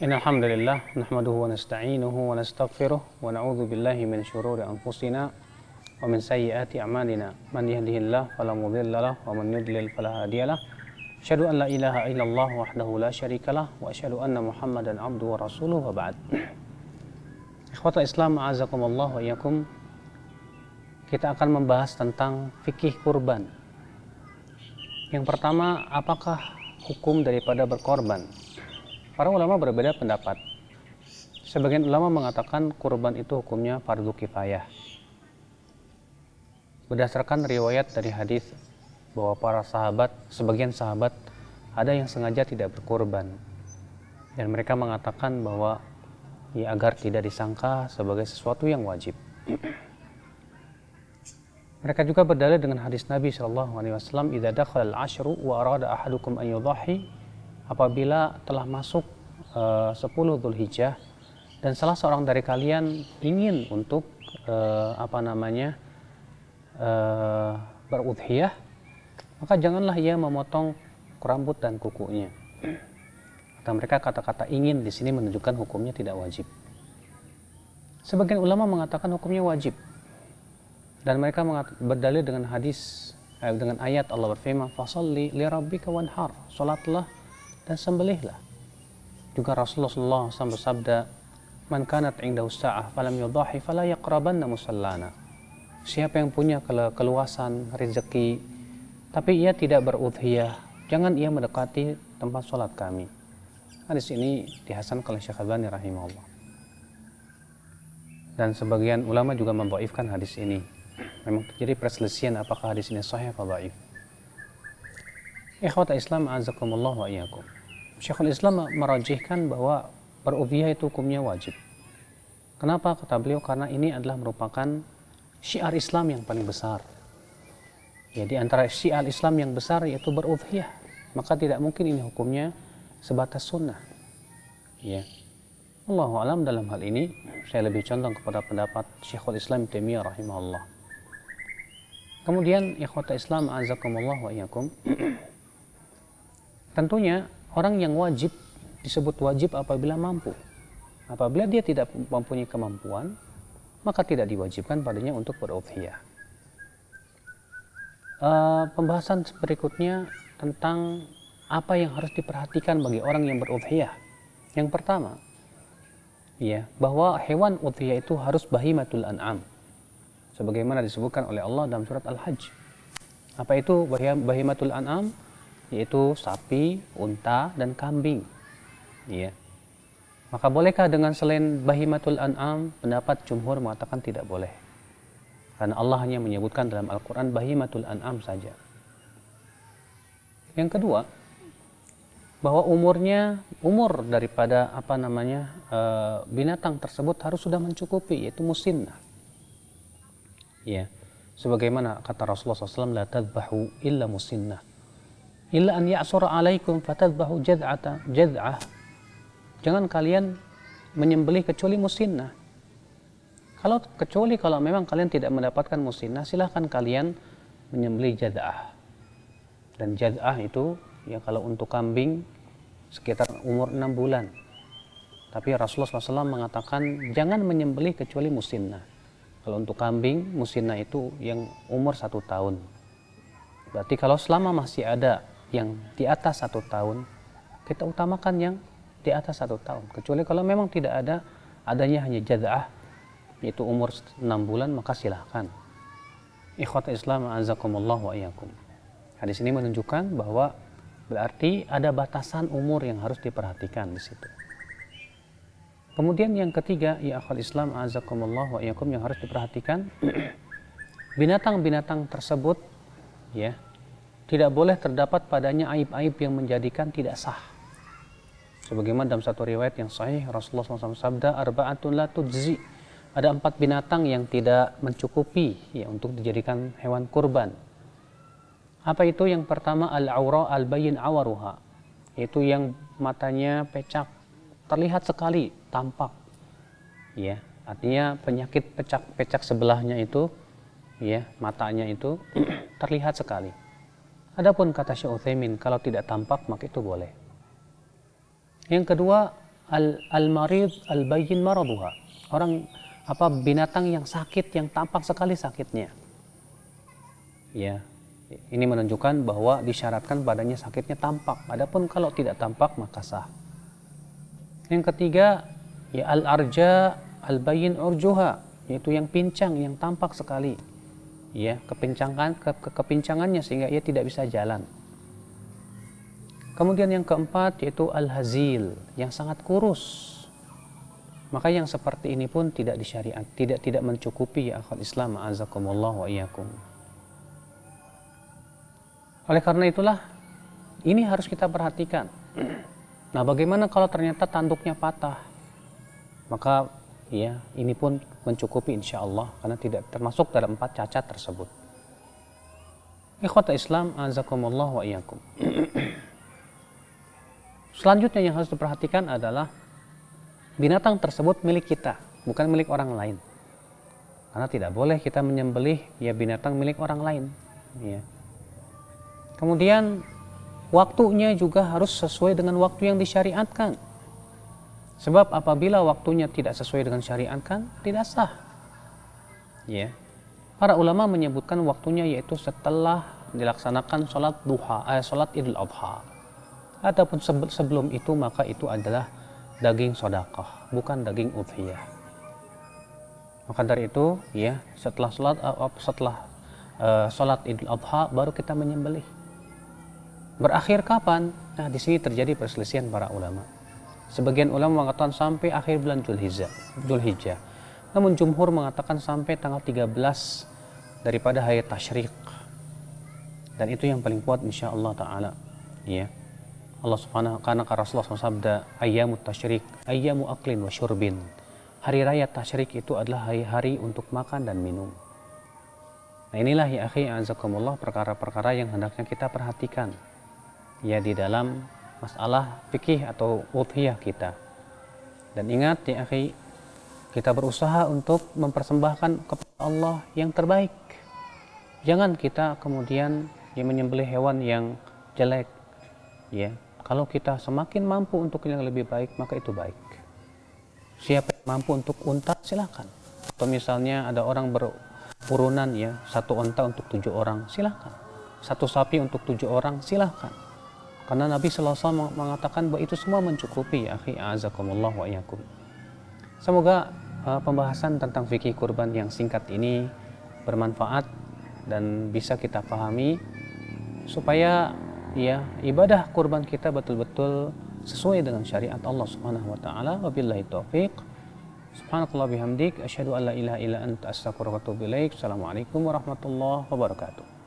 إن الحمد لله نحمده ونستعينه ونستغفره ونعوذ بالله من شرور أنفسنا ومن سيئات أعمالنا من يهده الله فلا مضل له ومن يضلل فلا هادي له أشهد أن لا إله إلا الله وحده لا شريك له وأشهد أن محمدا عبده ورسوله وبعد. Ikhwatul Islam a'azakumullah wa iyyakum. Kita akan membahas tentang fikih kurban. Yang pertama, apakah hukum daripada berkorban? Para ulama berbeda pendapat. Sebagian ulama mengatakan kurban itu hukumnya fardu kifayah. Berdasarkan riwayat dari hadis bahwa para sahabat, sebagian sahabat ada yang sengaja tidak berkorban. Dan mereka mengatakan bahwa agar tidak disangka sebagai sesuatu yang wajib. Mereka juga berdalil dengan hadis Nabi SAW, "Idza dakhala al-'ashru wa arada ahadukum an yudhahi," apabila telah masuk 10 Dzulhijjah dan salah seorang dari kalian ingin untuk berudhiyah, maka janganlah ia memotong rambut dan kukunya. Kata mereka, kata-kata ingin di sini menunjukkan hukumnya tidak wajib. Sebagian ulama mengatakan hukumnya wajib. Dan mereka berdalil dengan hadis, dengan ayat Allah berfirman, "Fasholli li rabbika wanhar," salatlah dan sembelihlah. Juga Rasulullah SAW bersabda, "Man kanat 'indahu sa'ah falam yudhahi fala yaqrabanna musallana." Siapa yang punya keluasan rezeki tapi ia tidak berudhiyah, jangan ia mendekati tempat sholat kami. Hadis ini dihasankan oleh Syekh Albani rahimahullah. Dan sebagian ulama juga mendhaifkan hadis ini. Memang terjadi perselisihan apakah hadis ini sahih atau dhaif. Ikhwatul Islam a'azakumullah wa iyyakum. Syekhul Islam merajihkan bahwa berudhiyah itu hukumnya wajib. Kenapa kata beliau? Karena ini adalah merupakan syiar Islam yang paling besar. Ya, di antara syiar Islam yang besar yaitu berudhiyah. Maka tidak mungkin ini hukumnya sebatas sunnah. Ya. Allahu a'lam, dalam hal ini saya lebih condong kepada pendapat Syekhul Islam Taimiyah rahimahullah. Kemudian ikhwatul Islam a'azakumullah wa iyyakum. Tentunya orang yang wajib disebut wajib apabila mampu. Apabila dia tidak mempunyai kemampuan, maka tidak diwajibkan padanya untuk berudhiyah. Pembahasan berikutnya tentang apa yang harus diperhatikan bagi orang yang berudhiyah. Yang pertama, bahwa hewan udhiyah itu harus bahimatul an'am, sebagaimana disebutkan oleh Allah dalam surat Al-Hajj. Apa itu bahimatul an'am? Yaitu sapi, unta, dan kambing. Maka bolehkah dengan selain bahimatul an'am? Pendapat jumhur mengatakan tidak boleh, karena Allah hanya menyebutkan dalam Al-Quran bahimatul an'am saja. Yang kedua, bahwa umur daripada binatang tersebut harus sudah mencukupi, yaitu musinnah. Sebagaimana kata Rasulullah SAW, "La tadbahu illa musinnah, illa an ya'sura alaikum fatadbahu jad'ah." Jangan kalian menyembelih kecuali musinnah. Kecuali kalau memang kalian tidak mendapatkan musinnah, silahkan kalian menyembelih jad'ah. Dan jad'ah itu kalau untuk kambing sekitar umur 6 bulan. Tapi Rasulullah SAW mengatakan jangan menyembelih kecuali musinnah. Kalau untuk kambing, musinnah itu yang umur 1 tahun. Berarti kalau selama masih ada yang di atas 1 tahun, kita utamakan yang di atas 1 tahun. Kecuali kalau memang tidak ada, adanya hanya jad'ah, yaitu umur 6 bulan, maka silahkan. Ikhwatul Islam a'azakumullah wa iyyakum. Hadis ini menunjukkan bahwa berarti ada batasan umur yang harus diperhatikan di situ. Kemudian yang ketiga, ya akhwal Islam a'azakumullah wa iyyakum, yang harus diperhatikan, binatang-binatang tersebut tidak boleh terdapat padanya aib-aib yang menjadikan tidak sah. Sebagaimana dalam satu riwayat yang sahih, Rasulullah SAW sabda, "Arba'atun la tujzi." Ada 4 binatang yang tidak mencukupi untuk dijadikan hewan kurban. Apa itu? Yang pertama, al-aura al-bayyin awaruha, yaitu yang matanya pecak, terlihat sekali, tampak. Artinya penyakit pecak sebelahnya itu, matanya itu terlihat sekali. Adapun kata Syekh Utsaimin, kalau tidak tampak maka itu boleh. Yang kedua, al-marid al-bayyin maraduha. Orang binatang yang sakit, yang tampak sekali sakitnya. Ya, ini menunjukkan bahwa disyaratkan badannya sakitnya tampak. Adapun kalau tidak tampak maka sah. Yang ketiga, ya al-arja al-bayyin urjuha, yaitu yang pincang, yang tampak sekali. Ya, kepincangannya sehingga ia tidak bisa jalan. Kemudian yang keempat yaitu al-hazil, yang sangat kurus. Maka yang seperti ini pun tidak disyariat, tidak mencukupi ya akhwat Islam, a'azakumullah wa iyyakum. Oleh karena itulah ini harus kita perhatikan. Nah, bagaimana kalau ternyata tanduknya patah? Maka ya ini pun mencukupi insyaallah karena tidak termasuk dalam 4 cacat tersebut. Ikhwata Islam, a'azakumullah wa iyyakum. Selanjutnya yang harus diperhatikan adalah binatang tersebut milik kita, bukan milik orang lain. Karena tidak boleh kita menyembelih ya binatang milik orang lain. Ya. Kemudian waktunya juga harus sesuai dengan waktu yang disyariatkan. Sebab apabila waktunya tidak sesuai dengan syariatkan, tidak sah. Ya. Para ulama menyebutkan waktunya yaitu setelah dilaksanakan sholat Idul Adha. Ataupun sebelum itu maka itu adalah daging sedekah, bukan daging udhiyah. Maka dari itu, ya setelah sholat Idul Adha baru kita menyembelih. Berakhir kapan? Nah, di sini terjadi perselisihan para ulama. Sebagian ulama mengatakan sampai akhir bulan Dzulhijjah. Namun jumhur mengatakan sampai tanggal 13 daripada hari tasyrik. Dan itu yang paling kuat insyaallah taala. Ya. Allah Subhanahu karena Rasulullah SAW ayyamut tasyrik, ayyamu aklin wa syurbin. Hari raya tasyrik itu adalah hari-hari untuk makan dan minum. Nah, inilah ya akhi azakumullah perkara-perkara yang hendaknya kita perhatikan ya di dalam masalah fikih atau udhiyah kita. Dan ingat ya akhi, kita berusaha untuk mempersembahkan kepada Allah yang terbaik. Jangan kita kemudian menyembelih hewan yang jelek. Ya, kalau kita semakin mampu untuk yang lebih baik, maka itu baik. Siapa yang mampu untuk unta, silakan. Atau misalnya ada orang berurunan ya, 1 unta untuk 7 orang, silakan. 1 sapi untuk 7 orang, silakan. Karena Nabi SAW mengatakan bahwa itu semua mencukupi ya akhi a'azakumullah wa iyyakum. Semoga pembahasan tentang fikih kurban yang singkat ini bermanfaat dan bisa kita pahami supaya ya ibadah kurban kita betul-betul sesuai dengan syariat Allah Subhanahu wa taala. Wabillahi taufiq. Subhanakallah bihamdik asyhadu an la ilaha illa anta astaghfiruka wa atubu ilaik. Assalamualaikum warahmatullahi wabarakatuh.